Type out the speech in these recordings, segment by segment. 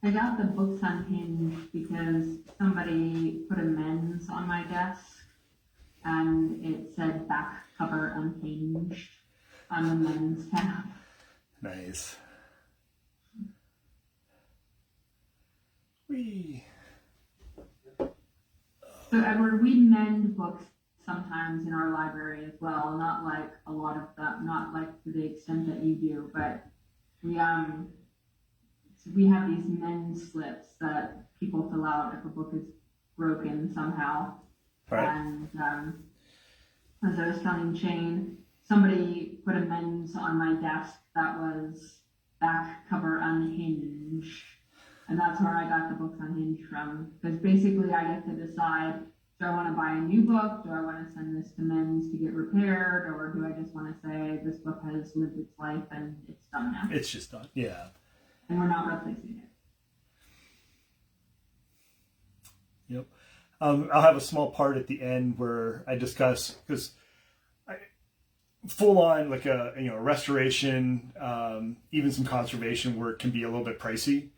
I got the books unhinged because somebody put a men's on my desk and it said back cover unhinged on the men's tab. Nice. Whee. So Edward, we mend books sometimes in our library as well. Not like a lot of them, not like to the extent that you do, but we have these mend slips that people fill out if a book is broken somehow. Right. And as I was telling Shane, somebody put a men's on my desk that was back cover unhinged. And that's where I got the books unhinged from. Because basically I get to decide, do I want to buy a new book? Do I want to send this to men's to get repaired? Or do I just want to say this book has lived its life and it's done now? It's just done, yeah. And we're not replacing it. Yep. I'll have a small part at the end where I discuss, because full on like a restoration, even some conservation work can be a little bit pricey.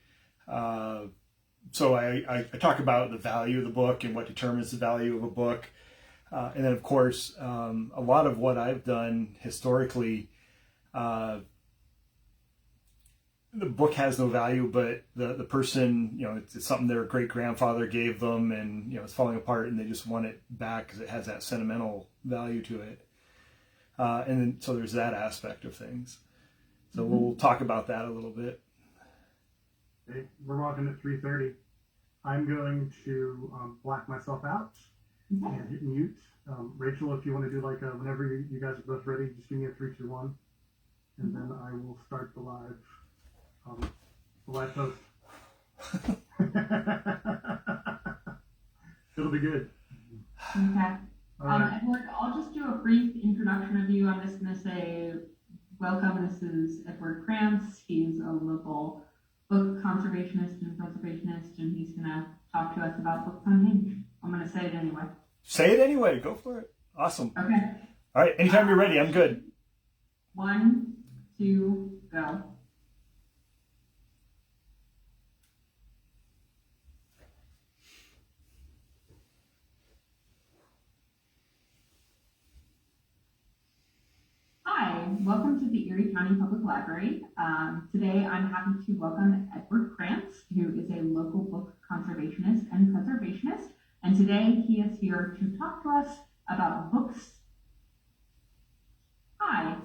So I talk about the value of the book and what determines the value of a book. And then of course, a lot of what I've done historically, the book has no value, but the person, it's something their great grandfather gave them, and it's falling apart, and they just want it back because it has that sentimental value to it. And then so there's that aspect of things. So we'll talk about that a little bit. Okay, we're rocking at 3:30. I'm going to black myself out and hit mute. Rachel, if you want to do like whenever you guys are both ready, just give me a 3, 2, 1, and then I will start the live. The live post. It'll be good. Okay. Right. Edward, I'll just do a brief introduction of you. I'm just going to say, welcome. This is Edward Krantz. He's a local book conservationist and preservationist, and he's going to talk to us about books unhinged. I'm going to say it anyway. Say it anyway. Go for it. Awesome. Okay. All right. Anytime you're ready, I'm good. 1, 2, go. Hi, welcome to the Erie County Public Library. Today I'm happy to welcome Edward Krantz, who is a local book conservationist and preservationist. And today he is here to talk to us about books. Hi,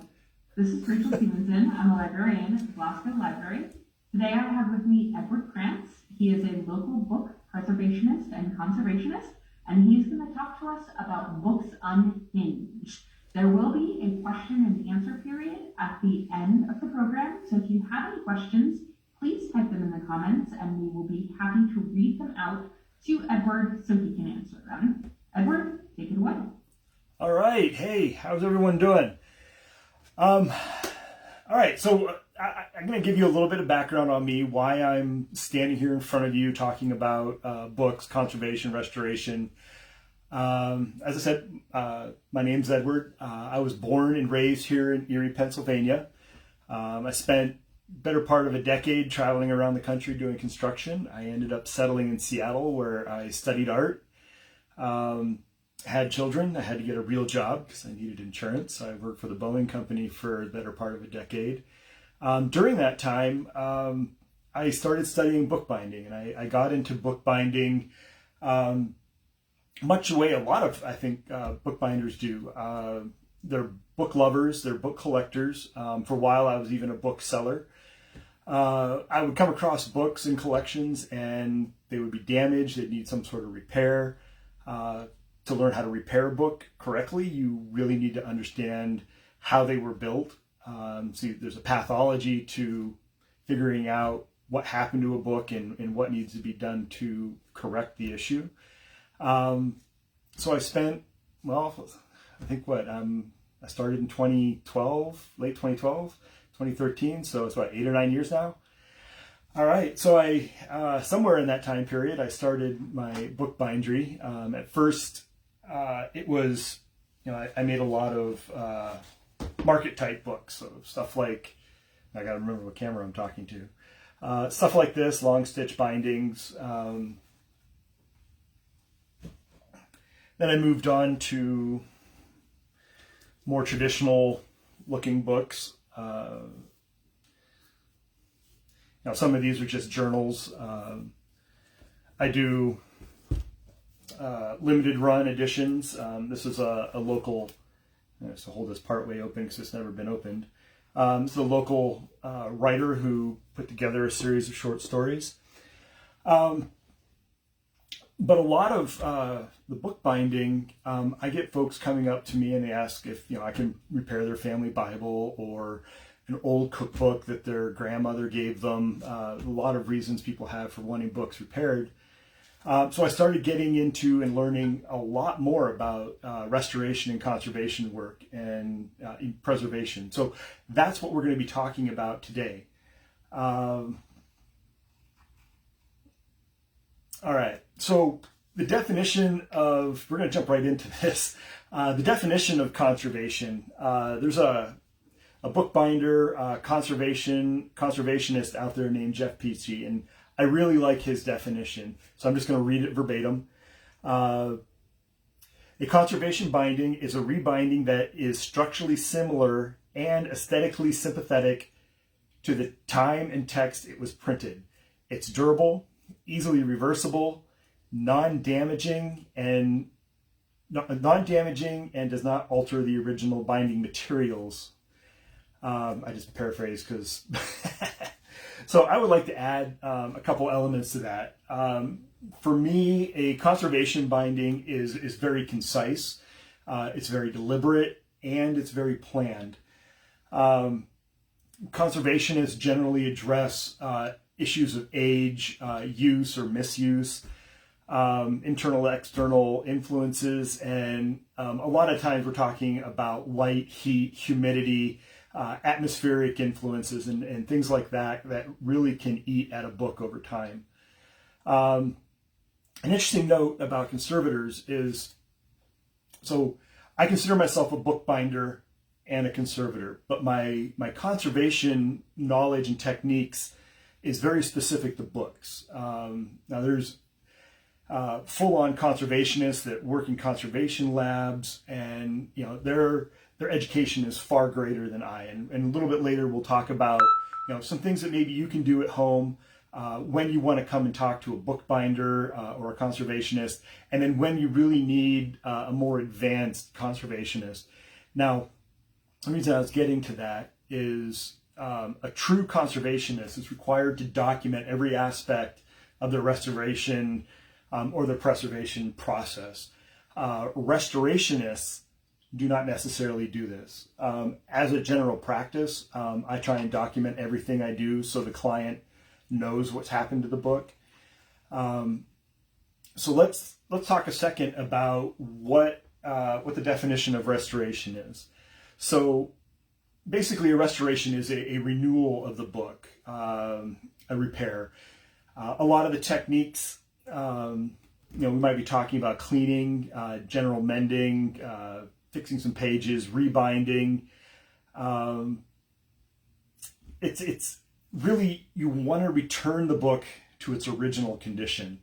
this is Rachel Stevenson. I'm a librarian at the Glasgow Library. Today I have with me Edward Krantz. He is a local book preservationist and conservationist, and he's going to talk to us about books unhinged. There will be a question and answer period at the end of the program, so if you have any questions, please type them in the comments and we will be happy to read them out to Edward so he can answer them. Edward, take it away. All right. Hey, how's everyone doing? All right. So I'm going to give you a little bit of background on me, why I'm standing here in front of you talking about books, conservation, restoration. As I said, my name's Edward. I was born and raised here in Erie, Pennsylvania. I spent better part of a decade traveling around the country doing construction. I ended up settling in Seattle where I studied art, had children. I had to get a real job because I needed insurance. I worked for the Boeing company for the better part of a decade. During that time, I started studying bookbinding, and I got into bookbinding much the way a lot of, I think, bookbinders do. They're book lovers, they're book collectors. For a while, I was even a bookseller. I would come across books and collections, and they would be damaged. They'd need some sort of repair. To learn how to repair a book correctly, you really need to understand how they were built. So there's a pathology to figuring out what happened to a book and what needs to be done to correct the issue. So I spent, I think I started in 2012, late 2012, 2013. So it's 8 or 9 years now. All right. So I, somewhere in that time period, I started my bookbindery. At first, it was, I made a lot of, market type books. So stuff like, I got to remember what camera I'm talking to. Stuff like this, long stitch bindings. Then I moved on to more traditional looking books. Now some of these are just journals. I do limited run editions. This is a local, so hold this part way open because it's never been opened. This is a local writer who put together a series of short stories. But a lot of the bookbinding, I get folks coming up to me and they ask if I can repair their family Bible or an old cookbook that their grandmother gave them. A lot of reasons people have for wanting books repaired. So I started getting into and learning a lot more about restoration and conservation work and preservation. So that's what we're going to be talking about today. All right, so the definition of, we're going to jump right into this. The definition of conservation, there's a bookbinder, conservationist out there named Jeff Peachy, and I really like his definition. So I'm just going to read it verbatim. A conservation binding is a rebinding that is structurally similar and aesthetically sympathetic to the time and text it was printed. It's durable, easily reversible, non-damaging, and does not alter the original binding materials. I just paraphrased because... So I would like to add a couple elements to that. For me, a conservation binding is very concise, it's very deliberate, and it's very planned. Conservationists generally address issues of age, use or misuse, internal, external influences, and a lot of times we're talking about light, heat, humidity, atmospheric influences and things like that that really can eat at a book over time. An interesting note about conservators is, so I consider myself a bookbinder and a conservator, but my conservation knowledge and techniques is very specific to books. Now there's full-on conservationists that work in conservation labs, and their education is far greater than I. And a little bit later we'll talk about some things that maybe you can do at home when you want to come and talk to a bookbinder or a conservationist, and then when you really need a more advanced conservationist. Now, the reason I was getting to that is a true conservationist is required to document every aspect of the restoration or the preservation process. Restorationists do not necessarily do this. As a general practice, I try and document everything I do so the client knows what's happened to the book. So let's talk a second about what the definition of restoration is. So basically, a restoration is a renewal of the book, a repair. A lot of the techniques, we might be talking about cleaning, general mending, fixing some pages, rebinding. It's really, you want to return the book to its original condition.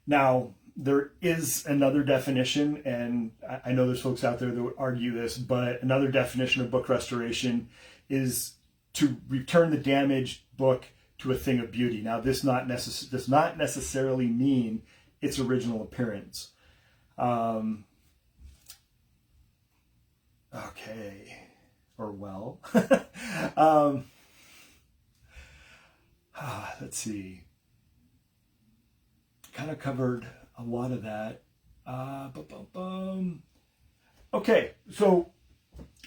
Now, there is another definition, and I know there's folks out there that would argue this, but another definition of book restoration is to return the damaged book to a thing of beauty. Now, this does not necessarily mean its original appearance. Okay, or well, let's see. Kind of covered a lot of that. Okay, so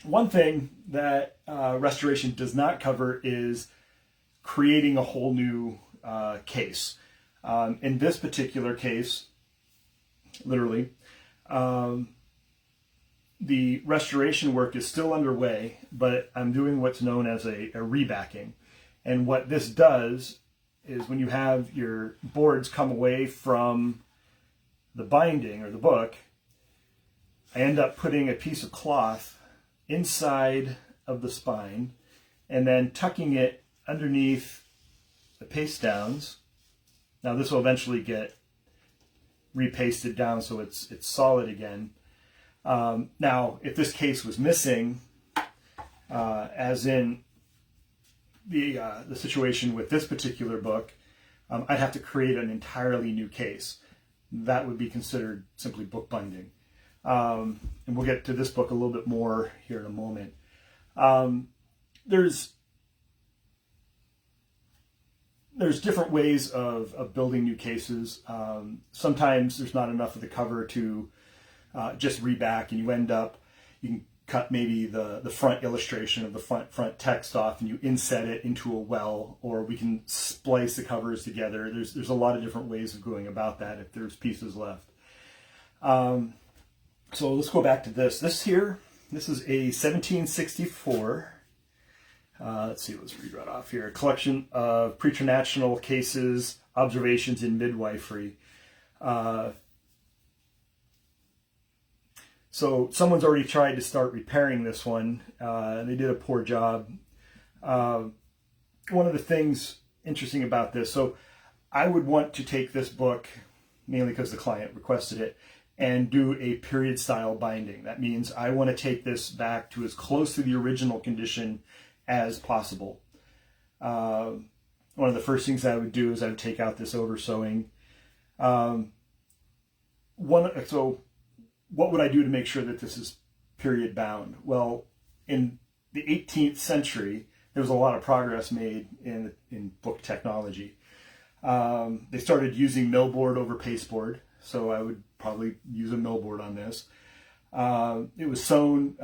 one thing that restoration does not cover is creating a whole new case. In this particular case, literally, the restoration work is still underway, but I'm doing what's known as a rebacking. And what this does is when you have your boards come away from the binding or the book, I end up putting a piece of cloth inside of the spine and then tucking it underneath the paste downs. Now this will eventually get repasted down so it's solid again. Now, if this case was missing, as in the situation with this particular book, I'd have to create an entirely new case. That would be considered simply bookbinding. And we'll get to this book a little bit more here in a moment. There's different ways of building new cases. Sometimes there's not enough of the cover to just reback, and you can cut maybe the front illustration of the front text off and you inset it into a well, or we can splice the covers together. There's a lot of different ways of going about that if there's pieces left. So let's go back to this. This is a 1764. Let's see, let's read right off here. A collection of preternational cases, observations in midwifery. So someone's already tried to start repairing this one, and they did a poor job. One of the things interesting about this, so I would want to take this book, mainly because the client requested it, and do a period style binding. That means I want to take this back to as close to the original condition as possible. One of the first things I would do is I would take out this over sewing. So what would I do to make sure that this is period bound? Well, in the 18th century, there was a lot of progress made in book technology. They started using millboard over pasteboard, so I would probably use a millboard on this. It was sewn.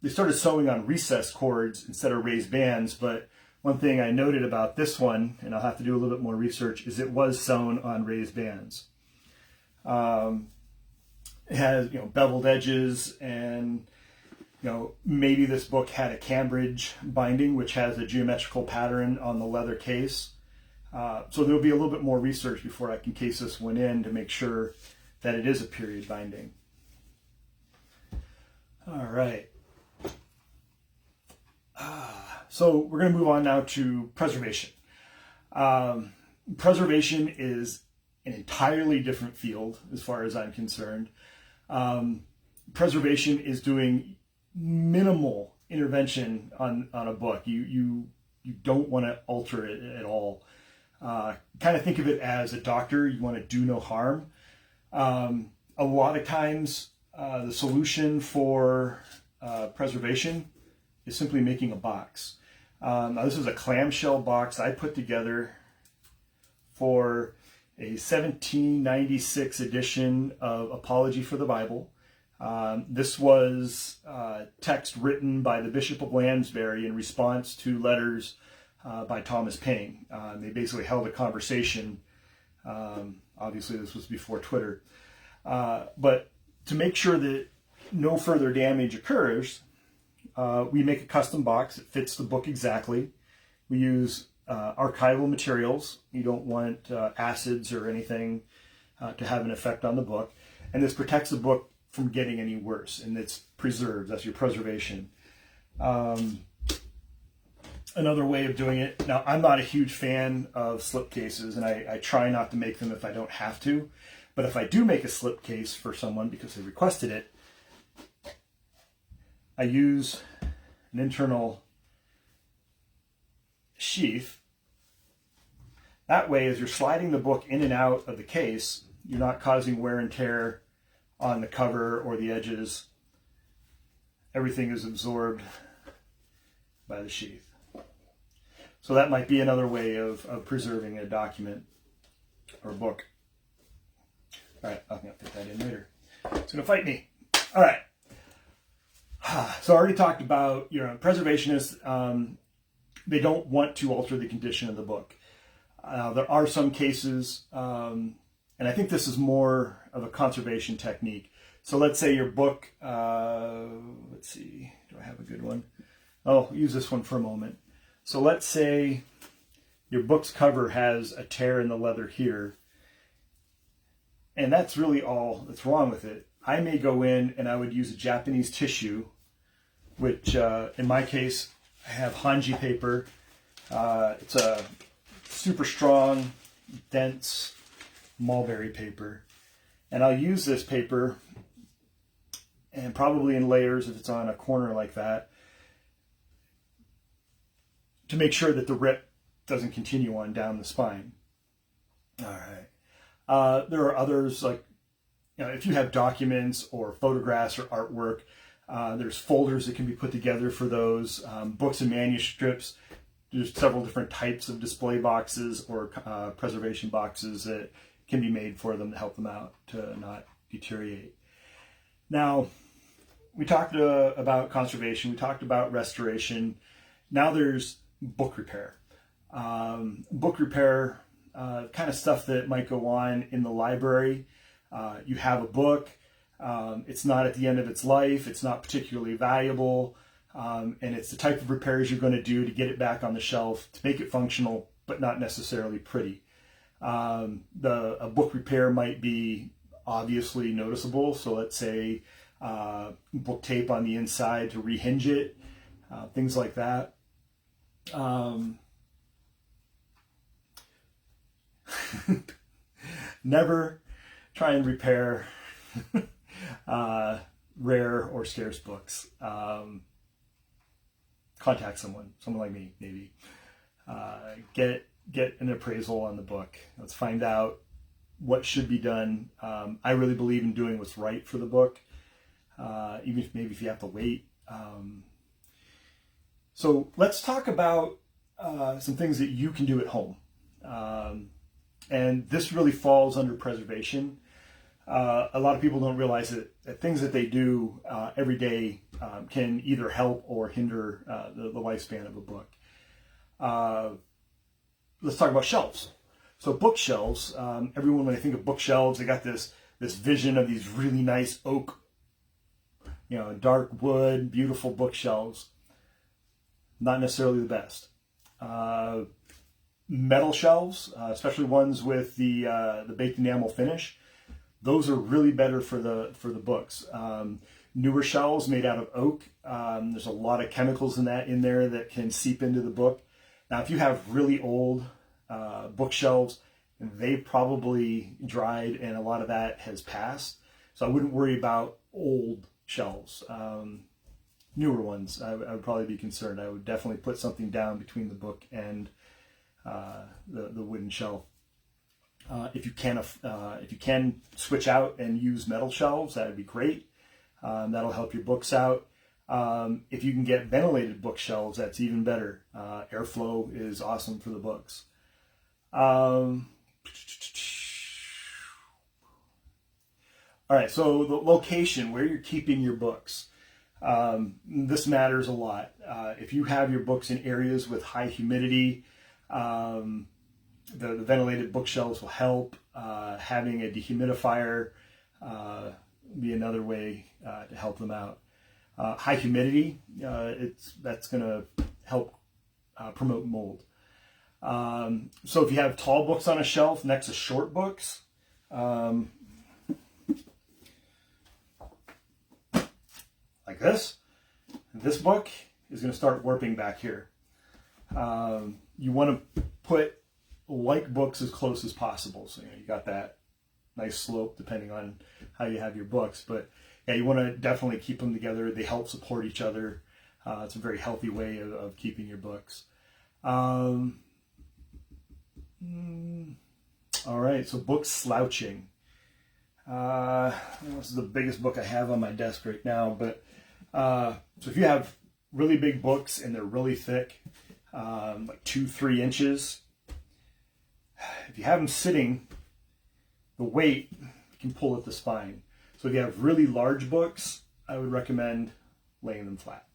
They started sewing on recessed cords instead of raised bands, but one thing I noted about this one, and I'll have to do a little bit more research, is it was sewn on raised bands. It has, beveled edges, and maybe this book had a Cambridge binding, which has a geometrical pattern on the leather case. So there'll be a little bit more research before I can case this one in to make sure that it is a period binding. All right. So we're going to move on now to preservation. Preservation is an entirely different field as far as I'm concerned. Preservation is doing minimal intervention on a book. You don't want to alter it at all. Kind of think of it as a doctor. You want to do no harm. A lot of times the solution for preservation is simply making a box. Now this is a clamshell box I put together for a 1796 edition of Apology for the Bible. This was text written by the Bishop of Lansbury in response to letters by Thomas Paine. They basically held a conversation. Obviously, this was before Twitter. But to make sure that no further damage occurs, we make a custom box that fits the book exactly. We use archival materials. You don't want acids or anything to have an effect on the book. And this protects the book from getting any worse, and it's preserved. That's your preservation. Another way of doing it, now I'm not a huge fan of slipcases, and I try not to make them if I don't have to. But if I do make a slipcase for someone because they requested it, I use an internal sheath. That way, as you're sliding the book in and out of the case, you're not causing wear and tear on the cover or the edges. Everything is absorbed by the sheath. So that might be another way of preserving a document or a book. All right, I'm going to put that in later. It's going to fight me. All right. So I already talked about, preservationists, they don't want to alter the condition of the book. There are some cases, and I think this is more of a conservation technique. So let's say your book, let's see, do I have a good one? Oh, use this one for a moment. So let's say your book's cover has a tear in the leather here, and that's really all that's wrong with it. I may go in and I would use a Japanese tissue, which in my case, I have Hanji paper. It's super strong, dense mulberry paper. And I'll use this paper, and probably in layers if it's on a corner like that, to make sure that the rip doesn't continue on down the spine. All right. There are others, like, if you have documents or photographs or artwork, there's folders that can be put together for those. Books and manuscripts, there's several different types of display boxes or preservation boxes that can be made for them to help them out to not deteriorate. Now, we talked about conservation, we talked about restoration. Now there's book repair. Book repair, kind of stuff that might go on in the library. You have a book, it's not at the end of its life, it's not particularly valuable, and it's the type of repairs you're going to do to get it back on the shelf, to make it functional, but not necessarily pretty. A book repair might be obviously noticeable, so let's say book tape on the inside to rehinge it, things like that. Never try and repair rare or scarce books. Contact someone like me, maybe. Get an appraisal on the book. Let's find out what should be done. I really believe in doing what's right for the book, even if maybe if you have to wait. So let's talk about some things that you can do at home. And this really falls under preservation. A lot of people don't realize that things that they do every day can either help or hinder the lifespan of a book. Let's talk about shelves. So bookshelves, everyone, when they think of bookshelves, they got this vision of these really nice oak, dark wood, beautiful bookshelves. Not necessarily the best. Metal shelves, especially ones with the baked enamel finish, those are really better for the books. Newer shelves made out of oak, there's a lot of chemicals in there that can seep into the book. Now, if you have really old bookshelves, they probably dried and a lot of that has passed. So I wouldn't worry about old shelves. Newer ones, I would probably be concerned. I would definitely put something down between the book and the wooden shelf. If you can switch out and use metal shelves, that would be great. That'll help your books out. If you can get ventilated bookshelves, that's even better. Airflow is awesome for the books. All right, so the location where you're keeping your books. This matters a lot. If you have your books in areas with high humidity, the ventilated bookshelves will help. Having a dehumidifier be another way to help them out. High humidity, that's going to help promote mold. So if you have tall books on a shelf next to short books, like this book is going to start warping back here. You want to put like books as close as possible. So you got that nice slope depending on how you have your books. But yeah, you want to definitely keep them together. They help support each other. It's a very healthy way of keeping your books. All right, so books slouching. This is the biggest book I have on my desk right now. But so if you have really big books and they're really thick, like 2-3 inches, if you have them sitting, the weight can pull at the spine. So if you have really large books, I would recommend laying them flat.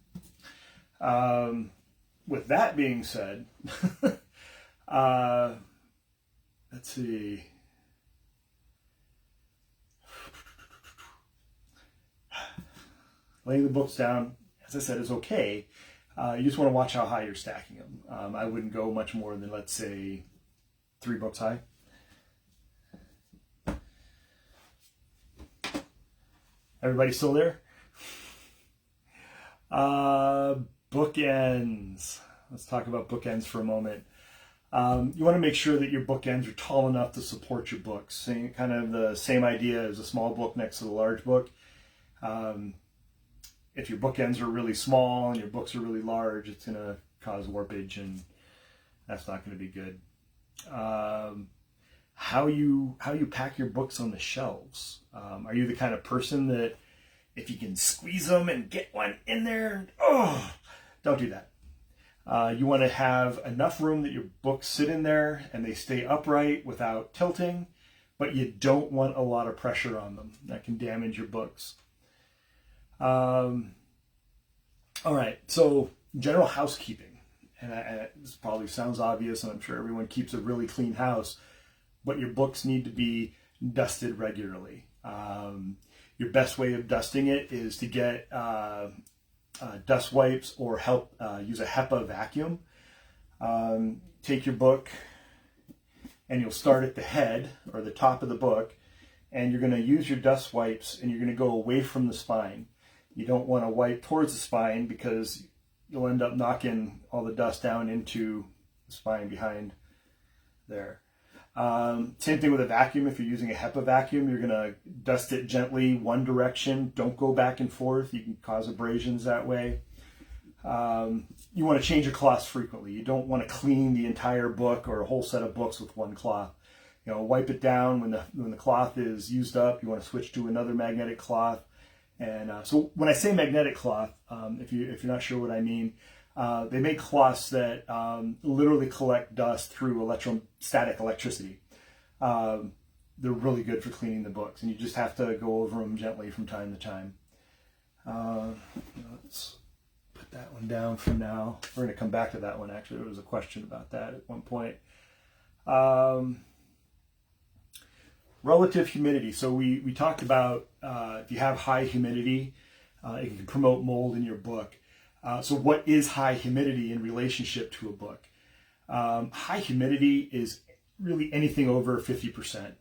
With that being said, let's see. Laying the books down, as I said, is okay. You just want to watch how high you're stacking them. I wouldn't go much more than, let's say, 3 books high. Everybody still there? Bookends. Let's talk about bookends for a moment. You want to make sure that your bookends are tall enough to support your books. Kind of the same idea as a small book next to the large book. If your bookends are really small and your books are really large, it's going to cause warpage, and that's not going to be good. How you pack your books on the shelves. Are you the kind of person that if you can squeeze them and get one in there, don't do that. You want to have enough room that your books sit in there and they stay upright without tilting, but you don't want a lot of pressure on them. That can damage your books. All right, so general housekeeping. And this probably sounds obvious, and I'm sure everyone keeps a really clean house, but your books need to be dusted regularly. Your best way of dusting it is to get dust wipes or use a HEPA vacuum. Take your book and you'll start at the head or the top of the book, and you're going to use your dust wipes and you're going to go away from the spine. You don't want to wipe towards the spine because you'll end up knocking all the dust down into the spine behind there. Same thing with a vacuum. If you're using a HEPA vacuum, you're going to dust it gently one direction. Don't go back and forth. You can cause abrasions that way. You want to change your cloths frequently. You don't want to clean the entire book or a whole set of books with one cloth. Wipe it down when the cloth is used up. You want to switch to another magnetic cloth. And so when I say magnetic cloth, if you're not sure what I mean, they make cloths that literally collect dust through static electricity. They're really good for cleaning the books, and you just have to go over them gently from time to time. Let's put that one down for now. We're going to come back to that one. Actually, there was a question about that at one point. Relative humidity. So we talked about if you have high humidity, it can promote mold in your book. So what is high humidity in relationship to a book? High humidity is really anything over 50%.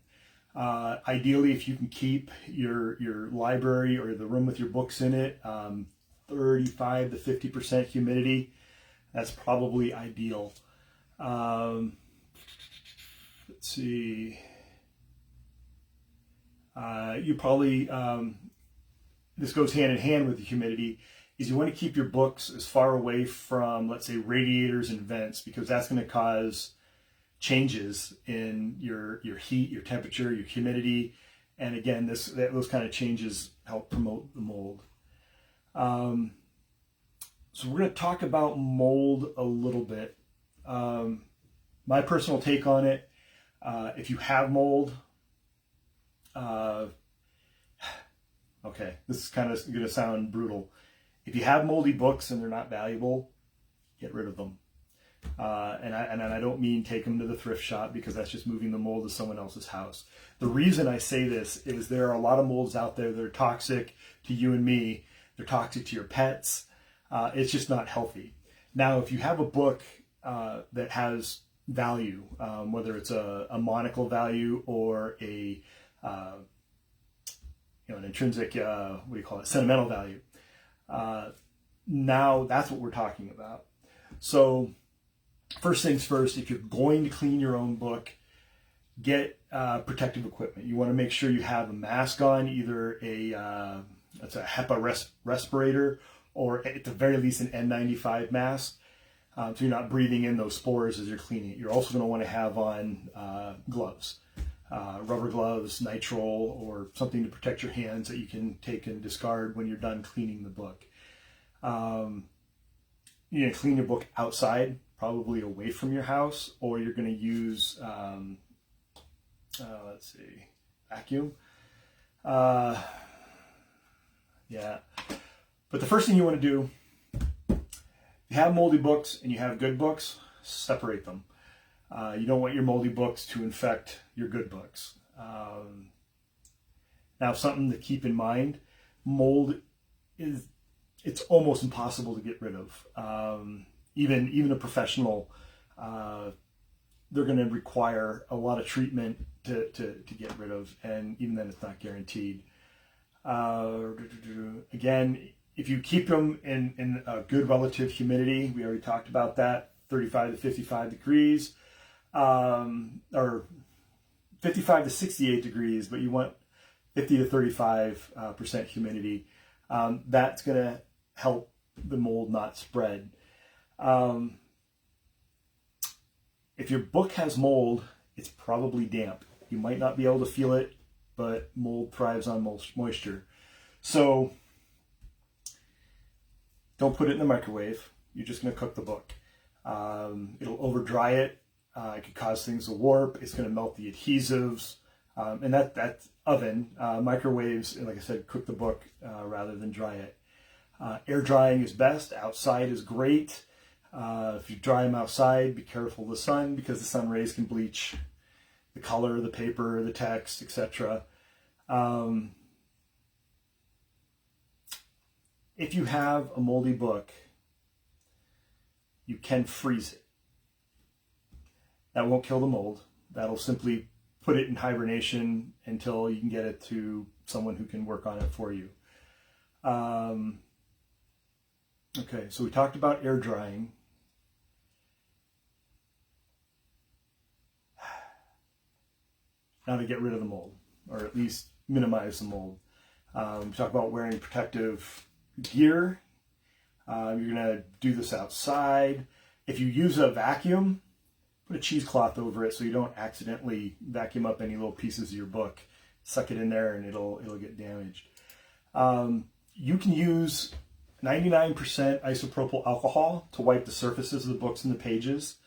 Ideally, if you can keep your library or the room with your books in it 35 to 50% humidity, that's probably ideal. Let's see. You probably, this goes hand in hand with the humidity, is you want to keep your books as far away from, let's say, radiators and vents, because that's going to cause changes in your heat, your temperature, your humidity. And again, those kind of changes help promote the mold. So we're going to talk about mold a little bit. My personal take on it, if you have mold, okay, this is kind of going to sound brutal. If you have moldy books and they're not valuable, get rid of them. And I don't mean take them to the thrift shop, because that's just moving the mold to someone else's house. The reason I say this is there are a lot of molds out there that are toxic to you and me. They're toxic to your pets. It's just not healthy. Now, if you have a book that has value, whether it's a monocle value or an intrinsic, sentimental value, now that's what we're talking about. So first things first, if you're going to clean your own book, get protective equipment. You want to make sure you have a mask on, either that's a HEPA respirator, or at the very least an N95 mask, so you're not breathing in those spores as you're cleaning it. You're also going to want to have on gloves, rubber gloves, nitrile, or something to protect your hands that you can take and discard when you're done cleaning the book. You're going to clean your book outside, probably away from your house, or you're going to use, vacuum. Yeah. But the first thing you want to do, if you have moldy books and you have good books, separate them. You don't want your moldy books to infect your good books. Now, something to keep in mind, mold it's almost impossible to get rid of. Even a professional, they're going to require a lot of treatment to get rid of, and even then it's not guaranteed. Again, if you keep them in a good relative humidity, we already talked about that, 35 to 55 degrees, or 55 to 68 degrees, but you want 50 to 35% humidity. That's going to help the mold not spread. If your book has mold, it's probably damp. You might not be able to feel it, but mold thrives on moisture. So don't put it in the microwave. You're just going to cook the book. It'll over dry it. It could cause things to warp. It's going to melt the adhesives. And that's oven. Microwaves, like I said, cook the book rather than dry it. Air drying is best. Outside is great. If you dry them outside, be careful of the sun, because the sun rays can bleach the color, the paper, the text, etc. If you have a moldy book, you can freeze it. That won't kill the mold. That'll simply put it in hibernation until you can get it to someone who can work on it for you. Okay, so we talked about air drying. Now to get rid of the mold, or at least minimize the mold. We talk about wearing protective gear. You're going to do this outside. If you use a vacuum, put a cheesecloth over it so you don't accidentally vacuum up any little pieces of your book. Suck it in there and it'll get damaged. You can use 99% isopropyl alcohol to wipe the surfaces of the books and the pages.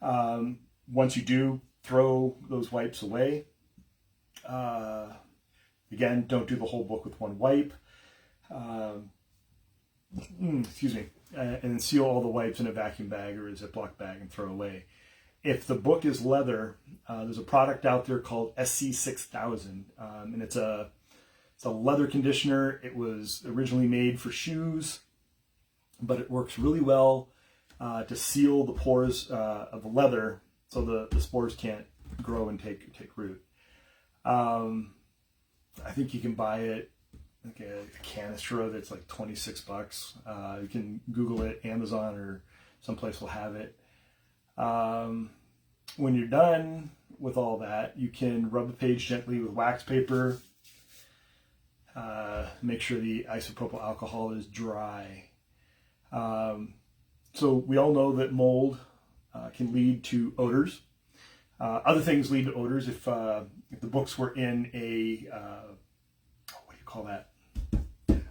Once you do, throw those wipes away. Again, don't do the whole book with one wipe. Excuse me. And then seal all the wipes in a vacuum bag or a Ziploc bag and throw away. If the book is leather, there's a product out there called SC6000, and it's a leather conditioner. It was originally made for shoes, but it works really well to seal the pores of the leather so the spores can't grow and take root. I think you can buy it, like a canister of it's like $26. You can Google it, Amazon or someplace will have it. When you're done with all that, you can rub the page gently with wax paper. Make sure the isopropyl alcohol is dry. So we all know that mold can lead to odors. Other things lead to odors. If the books were in a, what do you call that?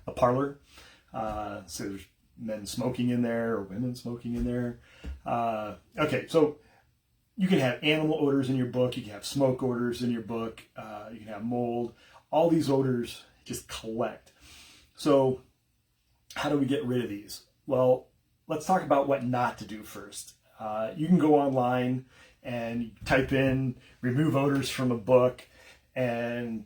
A parlor. So there's men smoking in there or women smoking in there. Okay, so you can have animal odors in your book. You can have smoke odors in your book. You can have mold. All these odors just collect. So how do we get rid of these? Well, let's talk about what not to do first. You can go online and type in remove odors from a book, and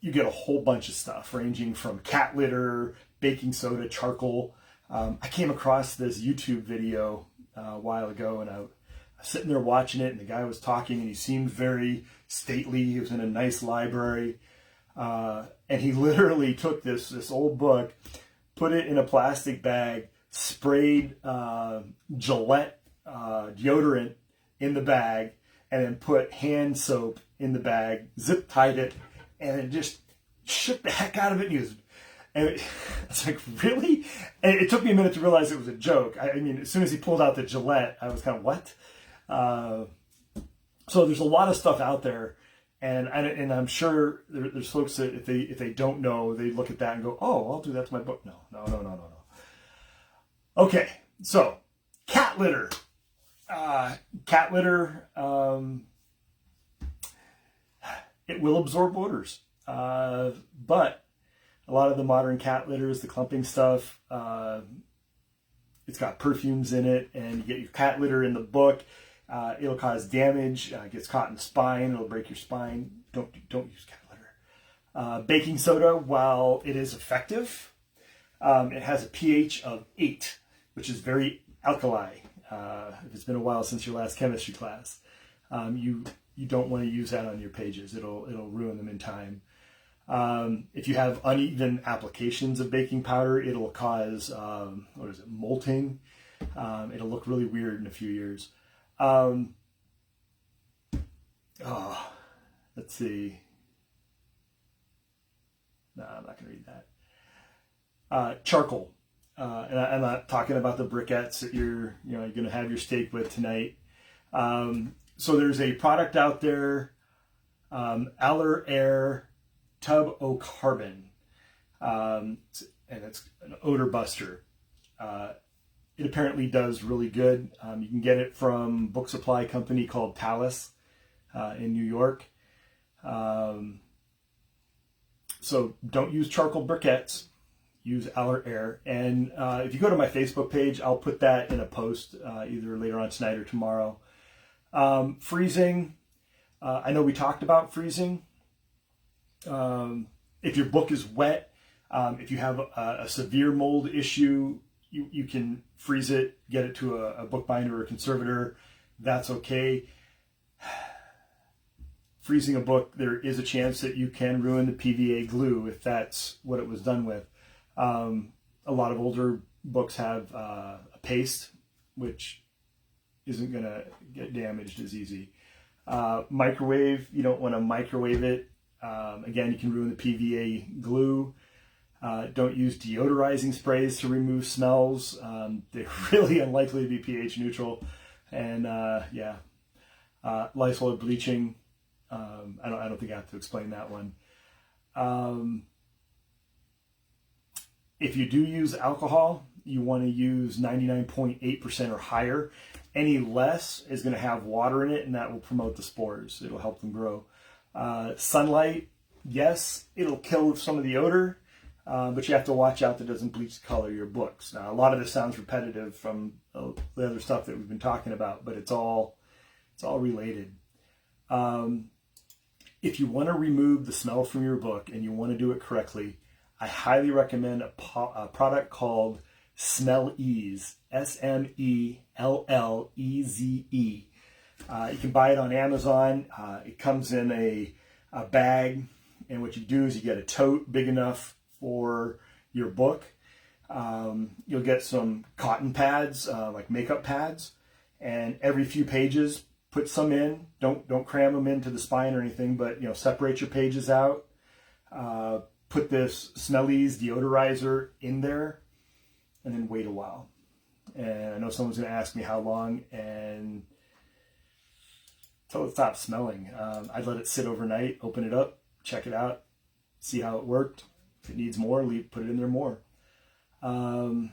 you get a whole bunch of stuff ranging from cat litter, baking soda, charcoal. I came across this YouTube video a while ago, and I was sitting there watching it, and the guy was talking, and he seemed very stately. He was in a nice library, and he literally took this old book, put it in a plastic bag, sprayed Gillette deodorant in the bag, and then put hand soap in the bag, zip tied it, and it just shook the heck out of it. And it's like, really? And it took me a minute to realize it was a joke. I mean, as soon as he pulled out the Gillette, I was kind of, what? So there's a lot of stuff out there, and I'm sure there's folks that if they don't know, they look at that and go, oh, I'll do that to my book. No. Okay, so cat litter. Cat litter, it will absorb odors, but a lot of the modern cat litters, the clumping stuff, it's got perfumes in it, and you get your cat litter in the book, it'll cause damage. It gets caught in the spine, it'll break your spine. Don't use cat litter. Baking soda, while it is effective, it has a pH of 8, which is very alkali. If it's been a while since your last chemistry class, you don't want to use that on your pages. It'll ruin them in time. If you have uneven applications of baking powder, it'll cause molting. It'll look really weird in a few years. let's see. No, I'm not going to read that. Charcoal. And I'm not talking about the briquettes that you're going to have your steak with tonight. So there's a product out there, Aller Air Tub O Carbon, and it's an odor buster. It apparently does really good. You can get it from a book supply company called Talus in New York. So don't use charcoal briquettes. Use Aller Air. And if you go to my Facebook page, I'll put that in a post either later on tonight or tomorrow. Freezing. I know we talked about freezing. If your book is wet, if you have a severe mold issue, you can freeze it, get it to a bookbinder or a conservator. That's okay. Freezing a book, there is a chance that you can ruin the PVA glue if that's what it was done with. A lot of older books have a paste, which isn't going to get damaged as easy. Microwave, you don't want to microwave it. Again, you can ruin the PVA glue. Don't use deodorizing sprays to remove smells. They're really unlikely to be pH neutral. And Lysol bleaching. I don't think I have to explain that one. If you do use alcohol, you want to use 99.8% or higher. Any less is going to have water in it, and that will promote the spores. It'll help them grow. Sunlight, yes, it'll kill some of the odor, but you have to watch out that it doesn't bleach the color of your books. Now, a lot of this sounds repetitive from the other stuff that we've been talking about, but it's all related. If you want to remove the smell from your book and you want to do it correctly, I highly recommend a product called Smell Ease, SMELLEZE. You can buy it on Amazon. It comes in a bag, and what you do is you get a tote big enough for your book. You'll get some cotton pads, like makeup pads, and every few pages, put some in. Don't cram them into the spine or anything, but separate your pages out. Put this Smellies deodorizer in there, and then wait a while. And I know someone's going to ask me how long, and until it stops smelling. I'd let it sit overnight, open it up, check it out, see how it worked. If it needs more, put it in there more. All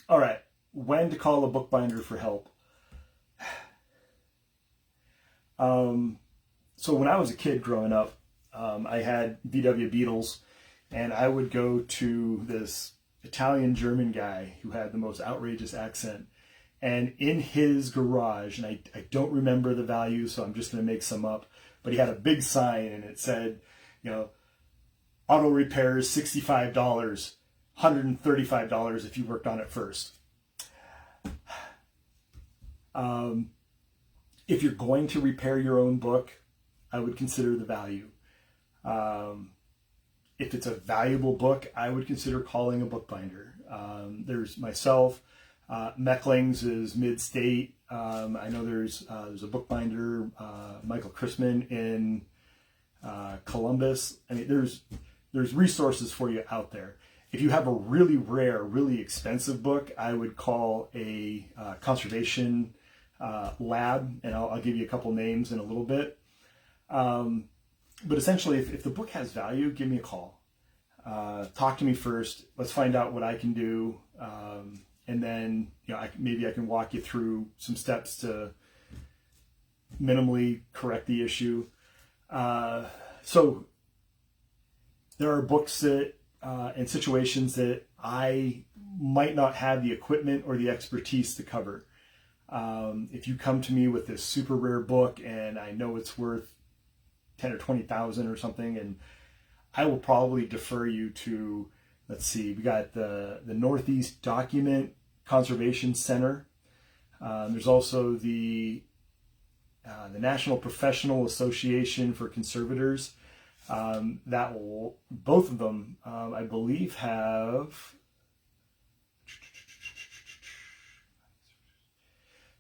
right, when to call a bookbinder for help. So when I was a kid growing up, I had VW Beetles, and I would go to this Italian-German guy who had the most outrageous accent. And in his garage, and I don't remember the value, so I'm just going to make some up, but he had a big sign, and it said, auto repairs $65, $135 if you worked on it first. If you're going to repair your own book, I would consider the value. If it's a valuable book, I would consider calling a bookbinder. There's myself. Meckling's is mid-state. I know there's a bookbinder, Michael Chrisman in Columbus. I mean, there's resources for you out there. If you have a really rare, really expensive book, I would call a conservation lab, and I'll give you a couple names in a little bit. But essentially, if the book has value, give me a call. Talk to me first. Let's find out what I can do. And then, maybe I can walk you through some steps to minimally correct the issue. So there are books that, and situations that I might not have the equipment or the expertise to cover. If you come to me with this super rare book and I know it's worth 10 or 20,000 or something, and I will probably defer you to, let's see, we got the Northeast Document Conservation Center. There's also the National Professional Association for Conservators. Both of them, I believe, have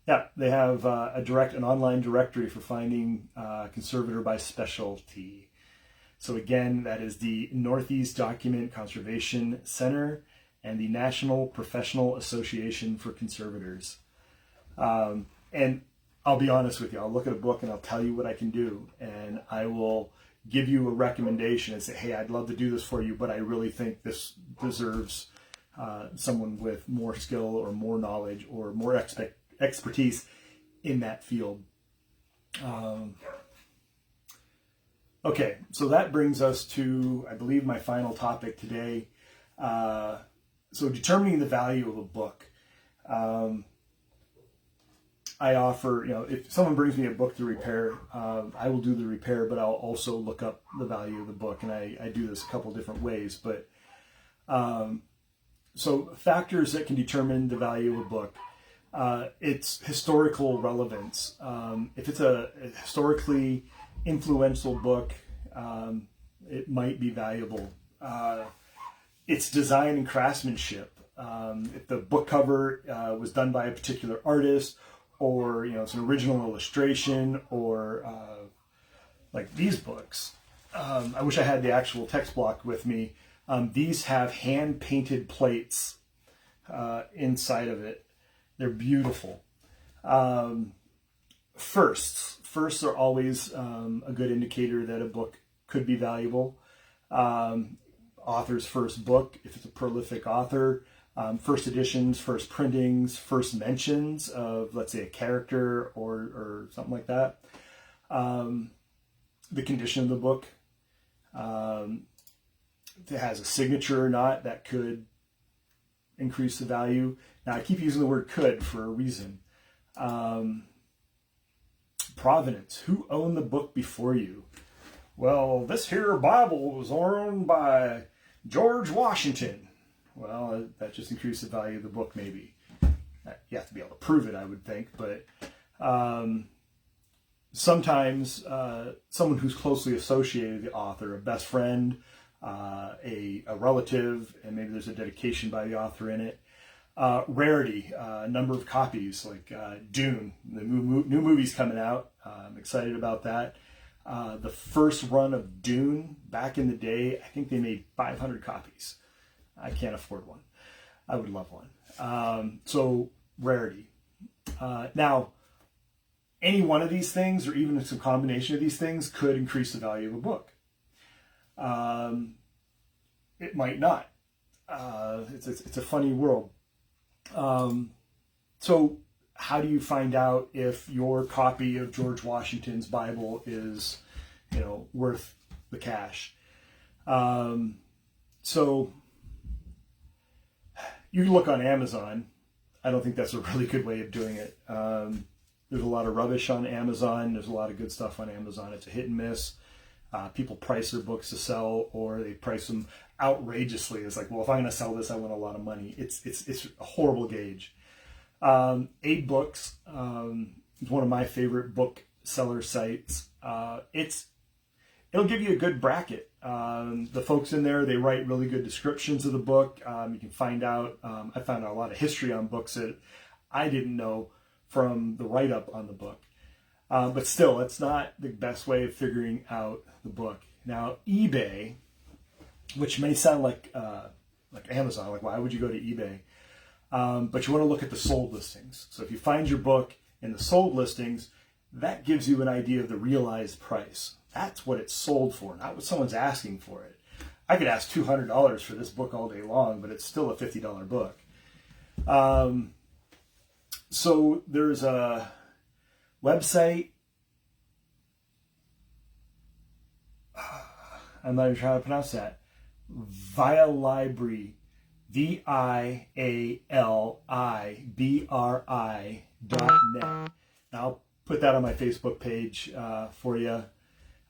Yeah, they have an online directory for finding conservator by specialty. So again, that is the Northeast Document Conservation Center and the National Professional Association for Conservators. And I'll be honest with you, I'll look at a book and I'll tell you what I can do, and I will give you a recommendation and say, hey, I'd love to do this for you, but I really think this deserves someone with more skill or more knowledge or more expertise in that field. Okay, so that brings us to, I believe, my final topic today. So determining the value of a book. I offer, if someone brings me a book to repair, I will do the repair, but I'll also look up the value of the book, and I do this a couple different ways. But so factors that can determine the value of a book. It's historical relevance. If it's a historically influential book, it might be valuable. Its design and craftsmanship. If the book cover was done by a particular artist, or it's an original illustration, or like these books. I wish I had the actual text block with me. These have hand-painted plates inside of it. They're beautiful. Firsts are always a good indicator that a book could be valuable. Author's first book, if it's a prolific author, first editions, first printings, first mentions of, let's say, a character or something like that. The condition of the book, if it has a signature or not, that could increase the value. Now, I keep using the word could for a reason. Provenance. Who owned the book before you? Well, this here Bible was owned by George Washington. Well, that just increased the value of the book, maybe. You have to be able to prove it, I would think. But sometimes someone who's closely associated with the author, a best friend, a relative, and maybe there's a dedication by the author in it. Rarity, number of copies, like Dune. The new movie's coming out. I'm excited about that. The first run of Dune, back in the day, I think they made 500 copies. I can't afford one. I would love one. So rarity. Now, any one of these things, or even some combination of these things, could increase the value of a book. It might not. It's a funny world. So how do you find out if your copy of George Washington's Bible is, worth the cash? So you can look on Amazon. I don't think that's a really good way of doing it. There's a lot of rubbish on Amazon. There's a lot of good stuff on Amazon. It's a hit and miss. People price their books to sell, or they price them outrageously. It's like, well, if I'm going to sell this, I want a lot of money. It's a horrible gauge. 8 Books is one of my favorite book seller sites. It'll give you a good bracket. The folks in there, they write really good descriptions of the book. You can find out, I found out a lot of history on books that I didn't know from the write-up on the book. But still, it's not the best way of figuring out the book. Now, eBay, which may sound like Amazon, like why would you go to eBay? But you want to look at the sold listings. So if you find your book in the sold listings, that gives you an idea of the realized price. That's what it's sold for, not what someone's asking for it. I could ask $200 for this book all day long, but it's still a $50 book. So there's a website. I'm not even trying to pronounce that. Vialibri, VIALIBRI.net. I'll put that on my Facebook page for you.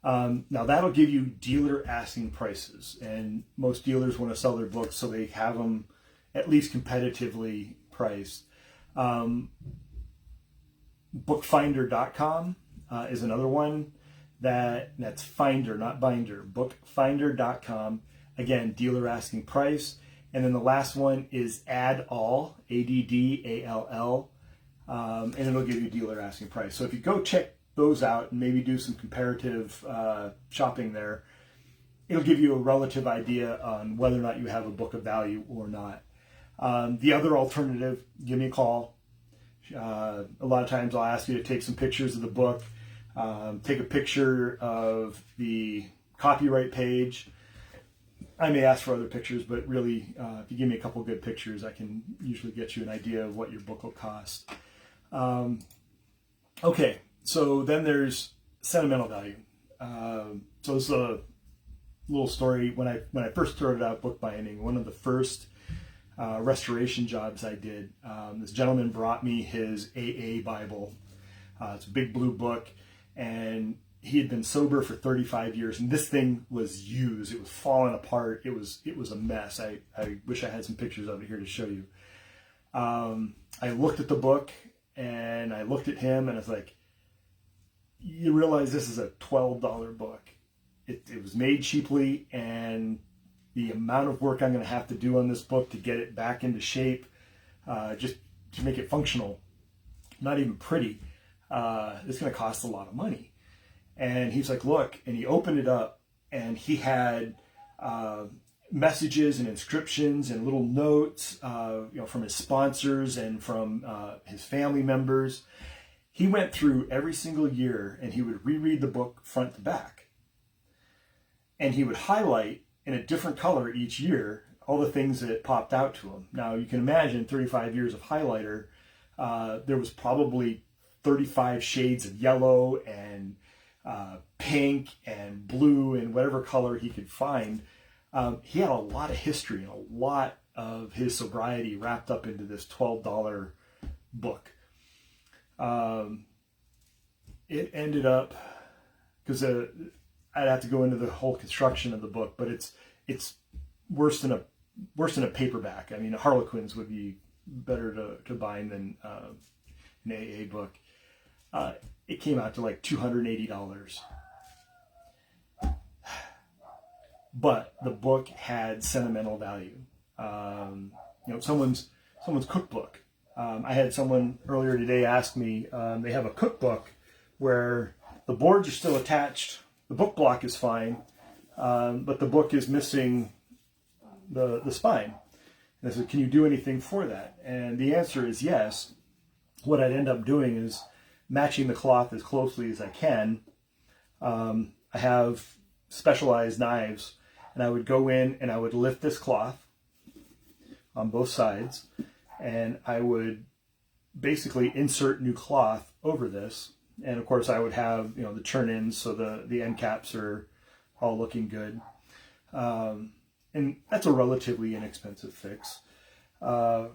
Now that'll give you dealer asking prices, and most dealers want to sell their books so they have them at least competitively priced. Bookfinder.com is another one that's Finder, not Binder. Bookfinder.com. Again, dealer asking price. And then the last one is Addall, ADDALL. and it'll give you a dealer asking price. So if you go check those out and maybe do some comparative shopping there, it'll give you a relative idea on whether or not you have a book of value or not. The other alternative, give me a call. A lot of times I'll ask you to take some pictures of the book, take a picture of the copyright page. I may ask for other pictures, but really, if you give me a couple good pictures, I can usually get you an idea of what your book will cost. Okay, so then there's sentimental value. So this is a little story. When I first started out bookbinding, one of the first restoration jobs I did, this gentleman brought me his AA Bible. It's a big blue book, and he had been sober for 35 years, and this thing was used. It was falling apart. It was a mess. I wish I had some pictures of it here to show you. I looked at the book, and I looked at him, and I was like, you realize this is a $12 book. It was made cheaply, and the amount of work I'm going to have to do on this book to get it back into shape, just to make it functional, not even pretty, it's going to cost a lot of money. And he's like, look, and he opened it up, and he had messages and inscriptions and little notes, from his sponsors and from his family members. He went through every single year, and he would reread the book front to back. And he would highlight in a different color each year all the things that popped out to him. Now, you can imagine 35 years of highlighter, there was probably 35 shades of yellow and pink and blue and whatever color he could find. He had a lot of history and a lot of his sobriety wrapped up into this $12 book. It ended up, because I'd have to go into the whole construction of the book, but it's worse than a paperback. I mean, Harlequins would be better to bind than an AA book. It came out to like $280. But the book had sentimental value. Someone's cookbook. I had someone earlier today ask me, they have a cookbook where the boards are still attached, the book block is fine, but the book is missing the spine. And I said, can you do anything for that? And the answer is yes. What I'd end up doing is matching the cloth as closely as I can. I have specialized knives, and I would go in and I would lift this cloth on both sides, and I would basically insert new cloth over this. And of course I would have, the turn-ins, so the end caps are all looking good. And that's a relatively inexpensive fix. Boom.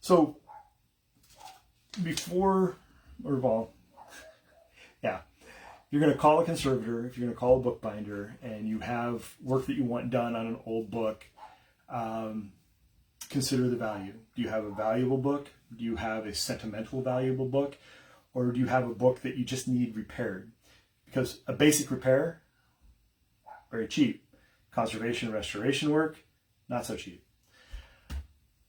So before, you're going to call a conservator, if you're going to call a bookbinder, and you have work that you want done on an old book, consider the value. Do you have a valuable book? Do you have a sentimental valuable book? Or do you have a book that you just need repaired? Because a basic repair, very cheap. Conservation and restoration work, not so cheap.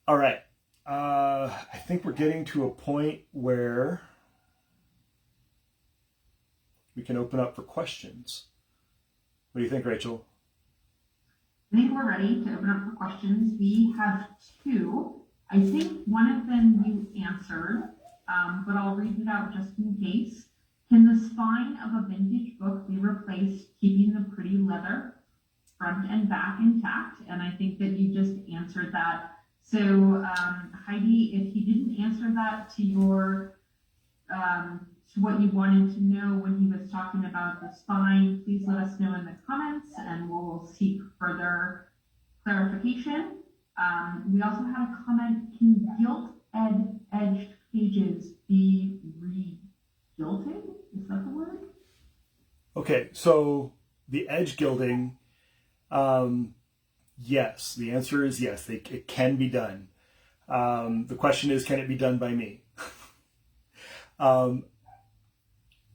All right. I think we're getting to a point where we can open up for questions. What do you think, Rachel? I think we're ready to open up for questions. We have two. I think one of them you answered, but I'll read it out just in case. Can the spine of a vintage book be replaced, keeping the pretty leather front and back intact? And I think that you just answered that. So Heidi, if you didn't answer that to your to what you wanted to know when he was talking about the spine, please let us know in the comments and we'll seek further clarification. We also had a comment, can gilt-edged pages be re-gilded? Is that the word? Okay, so the edge gilding, yes, the answer is yes, it can be done. The question is, can it be done by me?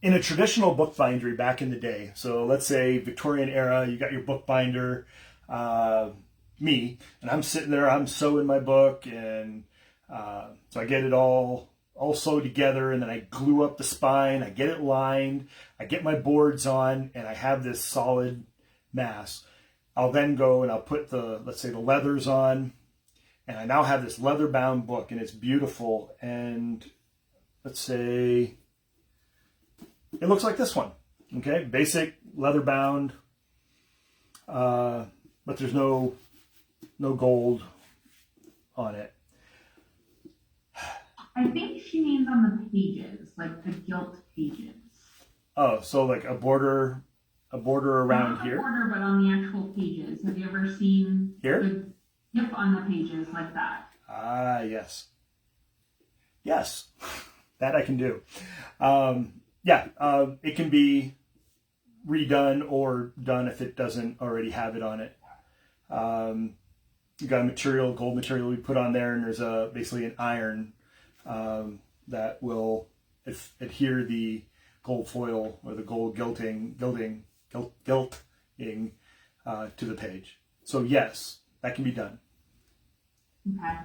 In a traditional bookbindery back in the day, so let's say Victorian era, you got your bookbinder, me, and I'm sitting there, I'm sewing my book, and so I get it all sewed together, and then I glue up the spine, I get it lined, I get my boards on, and I have this solid mass. I'll then go and I'll put let's say the leathers on, and I now have this leather bound book, and it's beautiful. And let's say it looks like this one. Okay, basic leather bound, but there's no gold on it. I think she means on the pages, like the gilt pages. Oh, so like a border around Not here? the border, but on the actual pages. Have you ever seen Here? Yep, on the pages like that. Ah, yes. Yes, that I can do. It can be redone or done if it doesn't already have it on it. You got a gold material we put on there, and there's basically an iron that will adhere the gold foil or the gold gilting to the page. So yes, that can be done. Okay.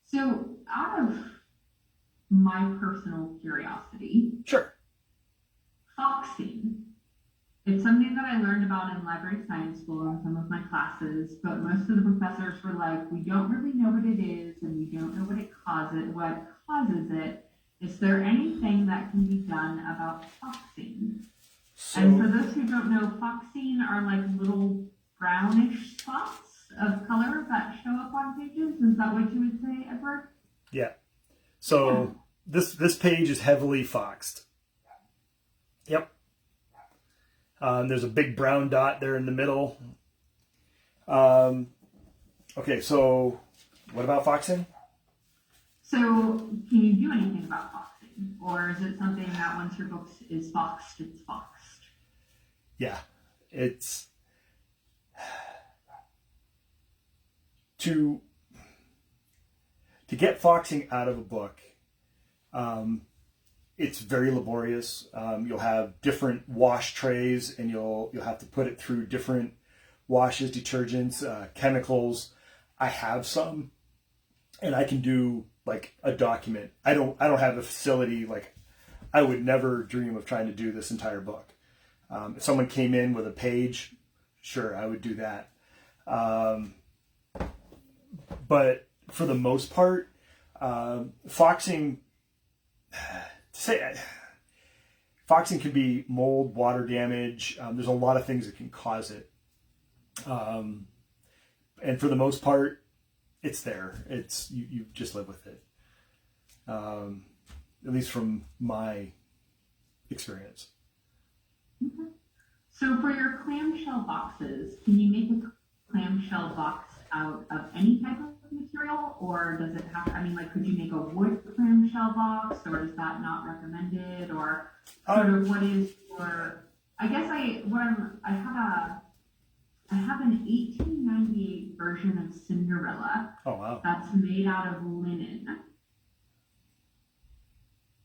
So out of my personal curiosity, Sure. foxing. It's something that I learned about in library science school in some of my classes, but most of the professors were like, we don't really know what it is, and we don't know what causes it. Is there anything that can be done about foxing? And for those who don't know, foxing are like little brownish spots of color that show up on pages. Is that what you would say, Edward? Yeah. So this page is heavily foxed. Yep. There's a big brown dot there in the middle. Okay, so what about foxing? So can you do anything about foxing? Or is it something that once your book is foxed, it's foxed? Yeah, it's to get foxing out of a book. It's very laborious. You'll have different wash trays, and you'll have to put it through different washes, detergents, chemicals. I have some, and I can do like a document. I don't have a facility. Like, I would never dream of trying to do this entire book. If someone came in with a page, sure, I would do that. But for the most part, foxing can be mold, water damage. There's a lot of things that can cause it. And for the most part, it's there. You just live with it. At least from my experience. Okay. So for your clamshell boxes, can you make a clamshell box out of any type of material, or does it have, could you make a wood clamshell box, or is that not recommended, or sort of what is your, I have an 1898 version of Cinderella. Oh, wow. That's made out of linen.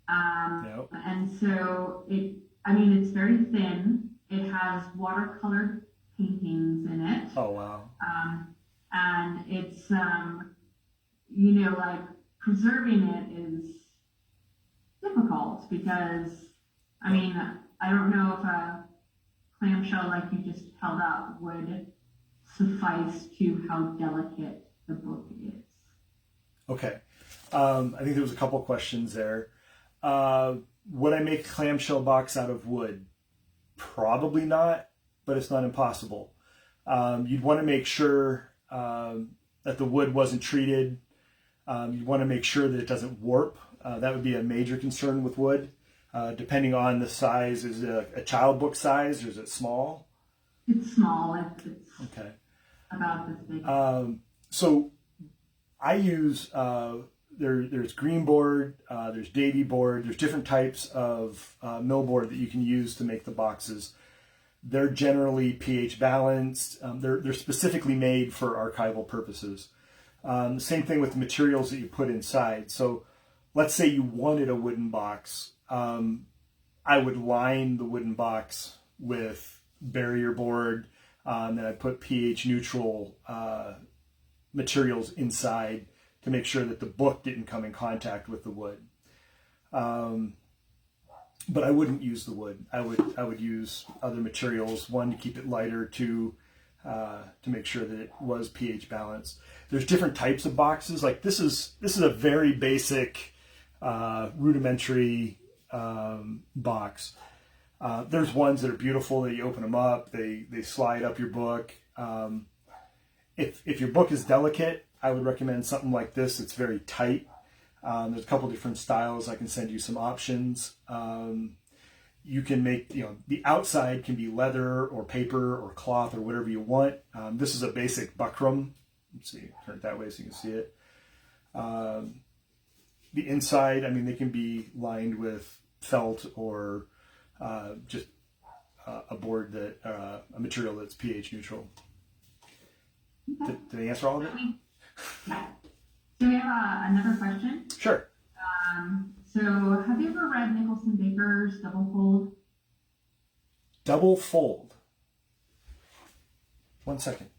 Yep. And so it's very thin. It has watercolored paintings in it. Oh, wow. And it's, preserving it is difficult because, I don't know if a clamshell like you just held up would suffice to how delicate the book is. Okay. I think there was a couple questions there. Would I make a clamshell box out of wood? Probably not, but it's not impossible. You'd want to make sure that the wood wasn't treated. You'd want to make sure that it doesn't warp. That would be a major concern with wood. Depending on the size, is it a child book size or is it small? It's small. It's okay. About this big. So I use there's green board, there's Davy board, there's different types of millboard that you can use to make the boxes. They're generally pH balanced. They're specifically made for archival purposes. The same thing with the materials that you put inside. So let's say you wanted a wooden box. I would line the wooden box with barrier board. Then I put pH neutral materials inside to make sure that the book didn't come in contact with the wood. But I wouldn't use the wood. I would use other materials. One, to keep it lighter. Two, to make sure that it was pH balanced. There's different types of boxes. Like this is a very basic, rudimentary box. There's ones that are beautiful that you open them up, they slide up your book. If your book is delicate, I would recommend something like this. It's very tight. There's a couple different styles. I can send you some options. You can make, the outside can be leather or paper or cloth or whatever you want. This is a basic buckram. Let's see, turn it that way so you can see it. The inside, they can be lined with felt or just a board a material that's pH neutral. Okay. Did I answer all of it? Yeah. So we have another question. Sure. So have you ever read Nicholson Baker's Double Fold? Double Fold. 1 second.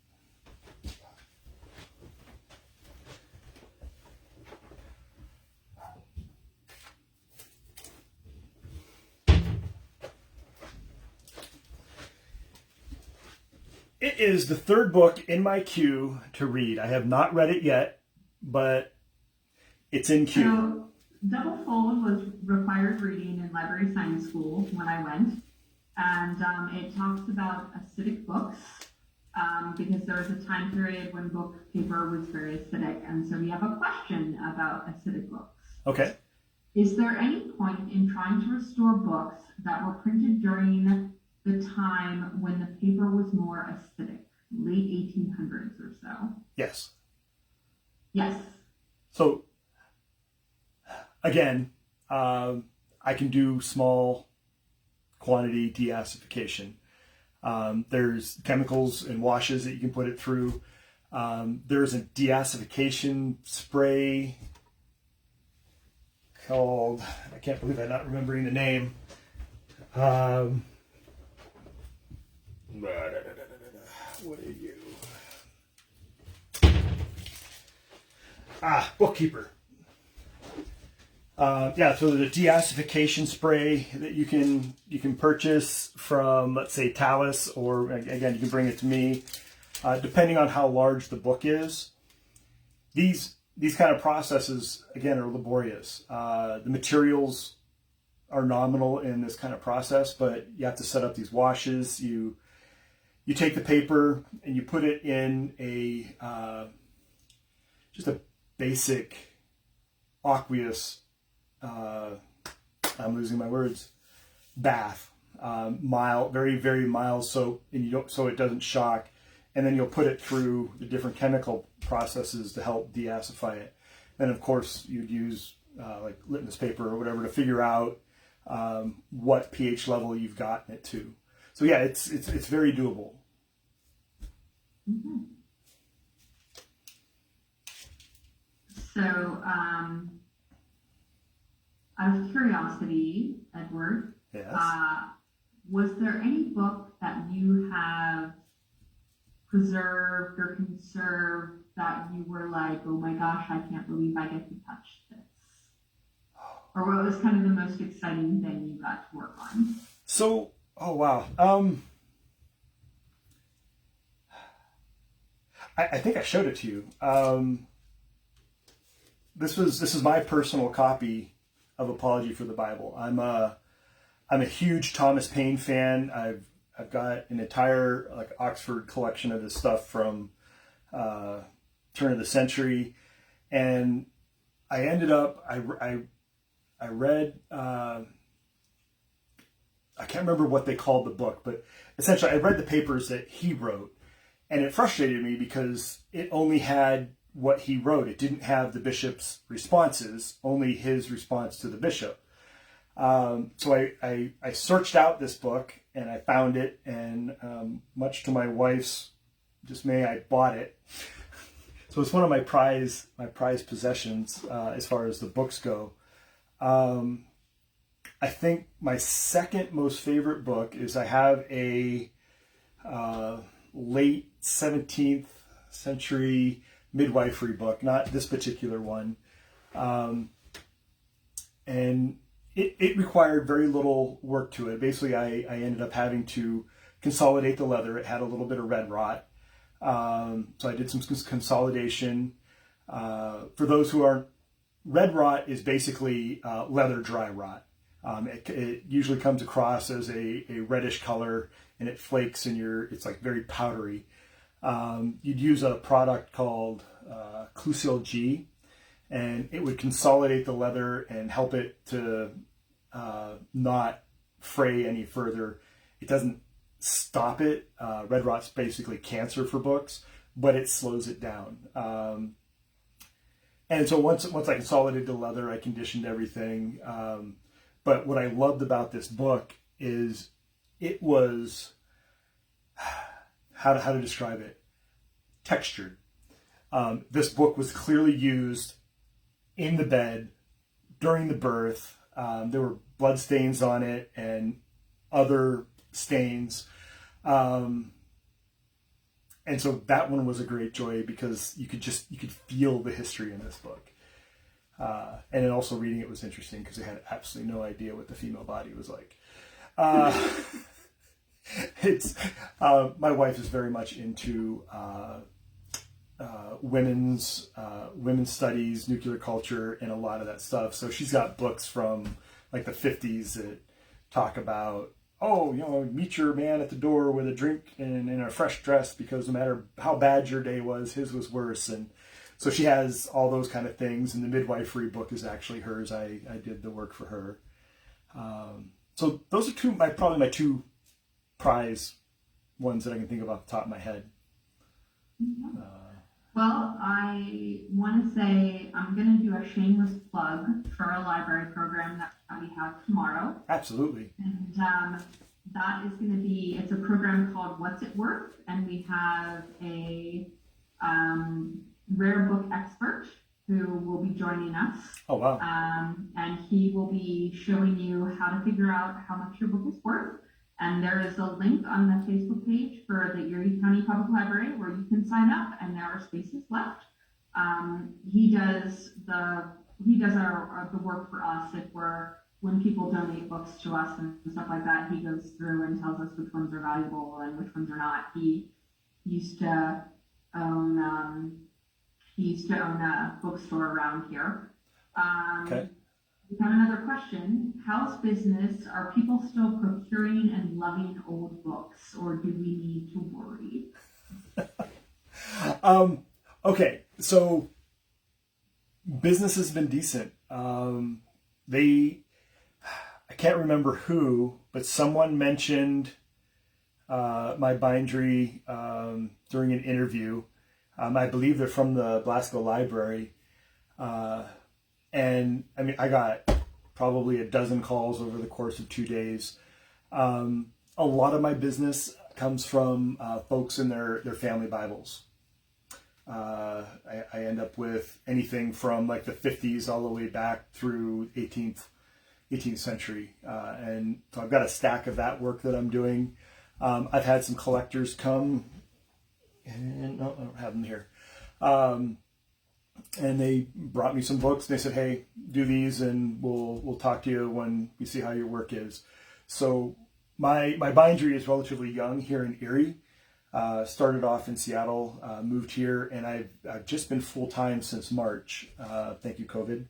It is the third book in my queue to read. I have not read it yet, but it's in queue. So, Double Fold was required reading in library science school when I went, and it talks about acidic books because there was a time period when book paper was very acidic, and so we have a question about acidic books. Okay. Is there any point in trying to restore books that were printed during the time when the paper was more acidic, late 1800s or so? Yes. Yes. So, again, I can do small quantity deacidification. There's chemicals and washes that you can put it through. There's a deacidification spray called, I can't believe I'm not remembering the name. What are you? Bookkeeper. So the deacidification spray that you can purchase from, let's say, Talus, or again, you can bring it to me, depending on how large the book is. These kind of processes, again, are laborious. The materials are nominal in this kind of process, but you have to set up these washes. You take the paper and you put it in just a basic aqueous, I'm losing my words, bath, mild, very, very mild soap, and so it doesn't shock. And then you'll put it through the different chemical processes to help deacidify it. Then, of course, you'd use like litmus paper or whatever to figure out what pH level you've gotten it to. So yeah, it's very doable. Mm-hmm. So, out of curiosity, Edward, Yes. Was there any book that you have preserved or conserved that you were like, oh my gosh, I can't believe I get to touch this? Or what was kind of the most exciting thing you got to work on? So, oh wow. I think I showed it to you. This is my personal copy of Apology for the Bible. I'm a huge Thomas Paine fan. I've got an entire like Oxford collection of his stuff from turn of the century, and I ended up I read I can't remember what they called the book, but essentially I read the papers that he wrote, and it frustrated me because it only had what he wrote. It didn't have the bishop's responses, only his response to the bishop. So I searched out this book and I found it, and much to my wife's dismay, I bought it. So it's one of my prized possessions as far as the books go. I think my second most favorite book is I have a late 17th century midwifery book, not this particular one. And it required very little work to it. Basically, I ended up having to consolidate the leather. It had a little bit of red rot. So I did some consolidation. For those who aren't, red rot is basically leather dry rot. It usually comes across as a reddish color, and it flakes and it's like very powdery. You'd use a product called Clamshell G, and it would consolidate the leather and help it to not fray any further. It doesn't stop it. Red rot's basically cancer for books, but it slows it down. And so once I consolidated the leather, I conditioned everything. But what I loved about this book is it was, how to describe it, textured. This book was clearly used in the bed during the birth. There were blood stains on it and other stains. And so that one was a great joy because you could feel the history in this book. And then also reading it was interesting because I had absolutely no idea what the female body was like. My wife is very much into women's studies, nuclear culture, and a lot of that stuff. So she's got books from like the 50s that talk about, meet your man at the door with a drink and in a fresh dress because no matter how bad your day was, his was worse. And so she has all those kind of things. And the midwifery book is actually hers. I did the work for her. So those are probably my two prize ones that I can think of off the top of my head. Well, I want to say I'm going to do a shameless plug for a library program that we have tomorrow. Absolutely. And that is going to be, it's a program called What's It Worth? And we have a rare book expert who will be joining us. Oh, wow. And he will be showing you how to figure out how much your book is worth. And there is a link on the Facebook page for the Erie County Public Library where you can sign up, and there are spaces left. He does the work for us when people donate books to us and stuff like that. He goes through and tells us which ones are valuable and which ones are not. He used to own a bookstore around here. Okay. We have another question. How's business? Are people still procuring and loving old books, or do we need to worry? Okay, so business has been decent. I can't remember who, but someone mentioned my bindery during an interview. I believe they're from the Glasgow Library. And I mean, I got probably a dozen calls over the course of 2 days. A lot of my business comes from folks in their family Bibles. I end up with anything from like the 50s all the way back through 18th century. And so I've got a stack of that work that I'm doing. I've had some collectors come, and no, I don't have them here. And they brought me some books and they said, hey, do these and we'll talk to you when we see how your work is. So my bindery is relatively young here in Erie. Started off in Seattle, moved here, and I've just been full-time since March. Thank you, COVID.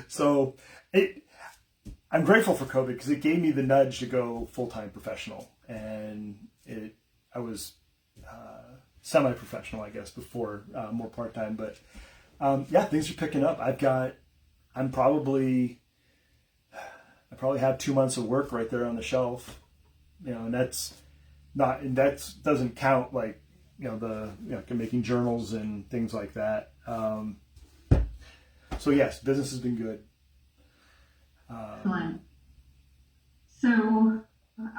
So I'm grateful for COVID because it gave me the nudge to go full-time professional. And I was semi-professional, I guess, before, more part-time. But yeah, things are picking up. I probably have 2 months of work right there on the shelf, and that doesn't count like, making journals and things like that. So yes, business has been good. Excellent. So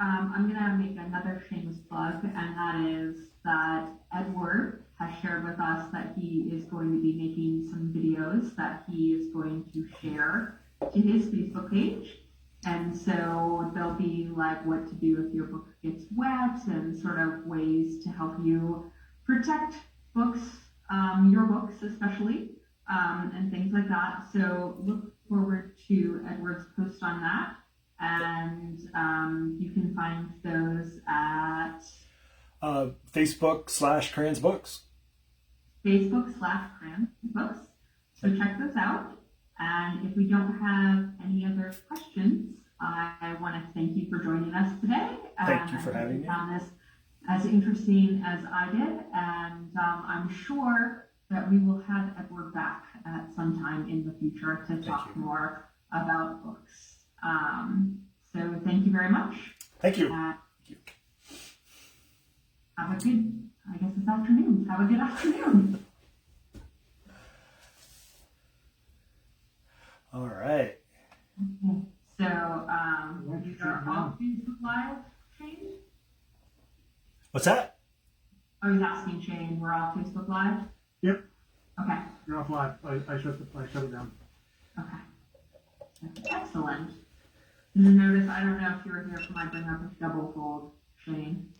I'm going to make another shameless plug, and that is that Edward has shared with us that he is going to be making some videos that he is going to share to his Facebook page. And so there'll be like what to do if your book gets wet and sort of ways to help you protect books, your books especially, and things like that. So look forward to Edward's post on that. And you can find those at Facebook/Crayons Books. Facebook/Crayons Books. So check those out. And if we don't have any other questions, I want to thank you for joining us today. Thank you for having me. I found this as interesting as I did, and I'm sure that we will have Edward back at some time in the future to talk more about books. So thank you very much. Thank you. Have a good, I guess it's afternoon. Have a good afternoon. All right. Okay. So we are off Facebook Live, Shane? What's that? I was asking Shane, we're off Facebook Live? Yep. Okay. You're off live. I shut it down. Okay. Excellent. And notice, I don't know if you were here for my bring up a double fold, Shane.